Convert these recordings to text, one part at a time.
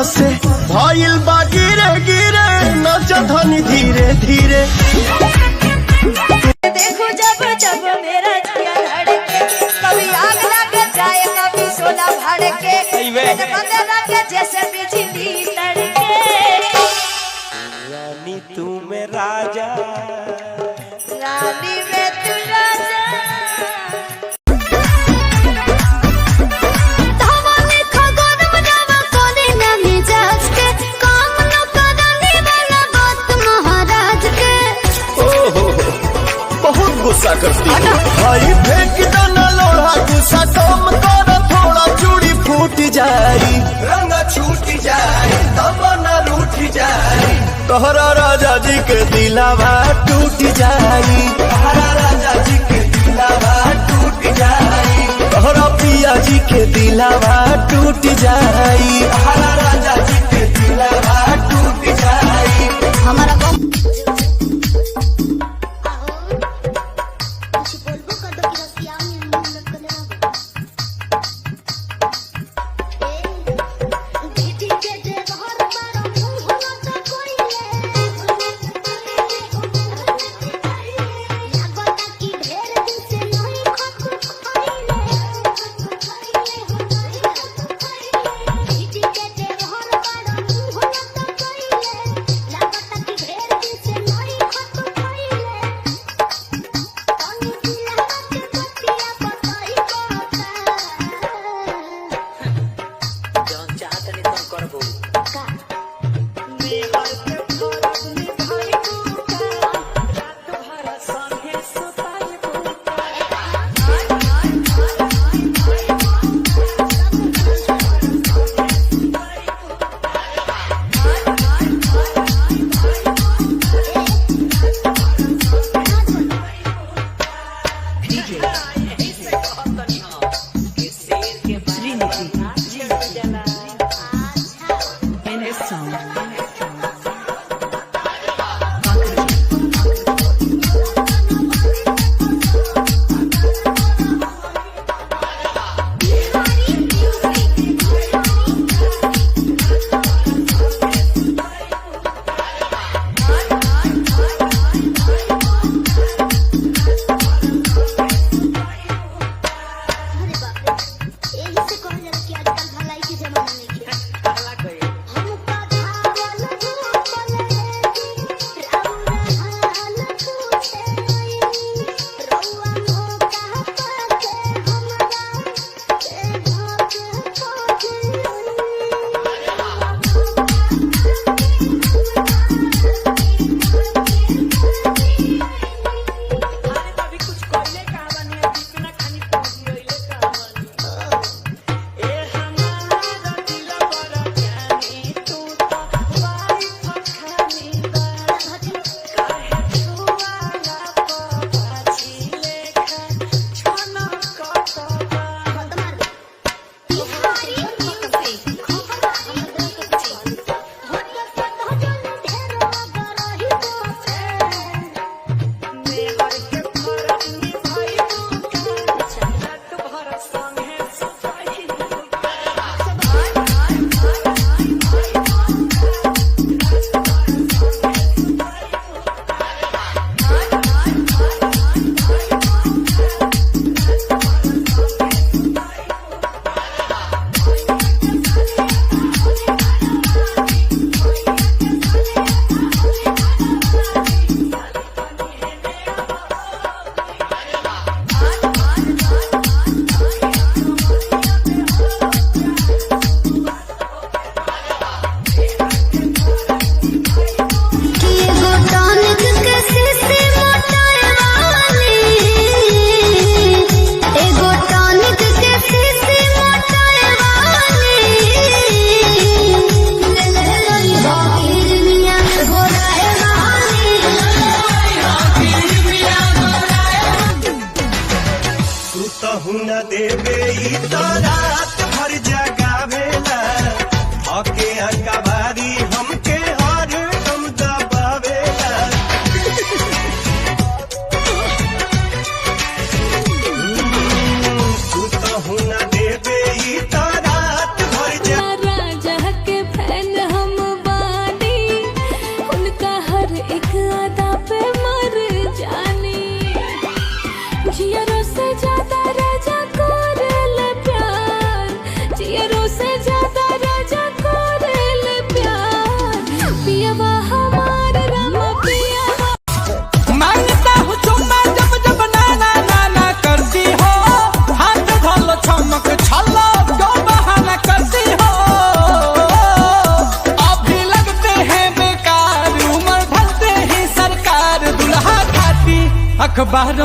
से भइल बा गिरे गिरे नच धनी धीरे धीरे। देखो जब जब मेरा जिया धड़के, कभी आग लग जाए कभी सोना भड़के, बंदे जैसे बिजली तड़के। रानी तू में राजा, रानी में तू राजा। गुस्सा करती भाई फेंक देना लोढ़ा, गुस्सा कम कर थोड़ा, चूड़ी फूट जाई, रंग छूट जाए, तमन्ना रूठ जाए, तोहरा राजा जी के दिलावा टूट जाई, तोहरा राजा जी के दिलावा टूट जाई, तोहरा पिया जी के दिलावा टूट जाई, तोहरा राजा जी के दिलावा टूट जाई। हमारा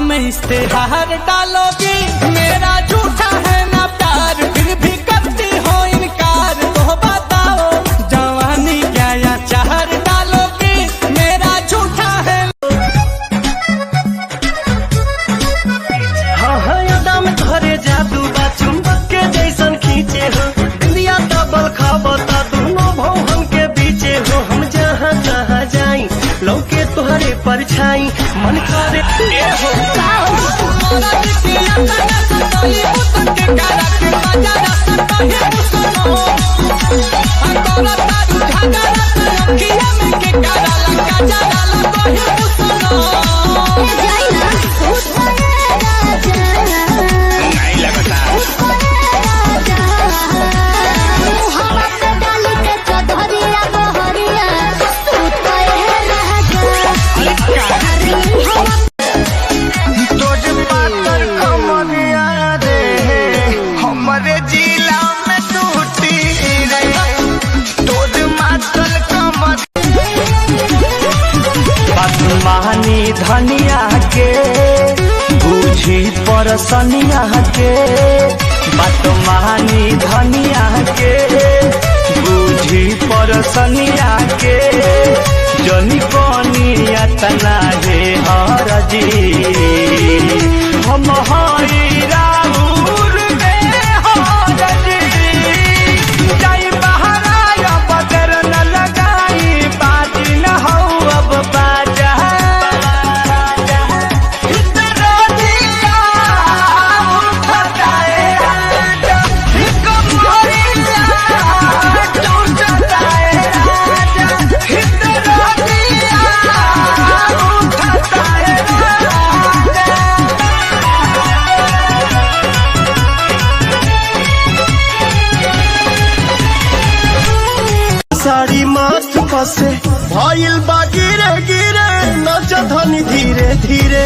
में इश्तेहार डालोगी, मेरा झूठा है ना प्यार, फिर भी करती हो इनकार। तो बताओ जवानी क्या या चार डालोगी, मेरा झूठा है। हाँ हाँ यादा में तोहरे जादू बा, चुंबक के जैसन खींचे हो, इंडिया डबल खाबता दोनों भवन के बीचे हो। हम जहाँ जहाँ जाई लौके तोहरे परछाई, मन करे हो महानी धनिया के बूझी परसनिया के, बात महानी धनिया के बूझी परसनिया के। जनी कनिया तना हे हरजी, हम हई राउर में हरजी। जाई बहराया बदर न लगाई, बाजी न हो अब बाजा। साड़ी माथ फसे भइल बा गिरे गिरे, नच धनी धीरे धीरे।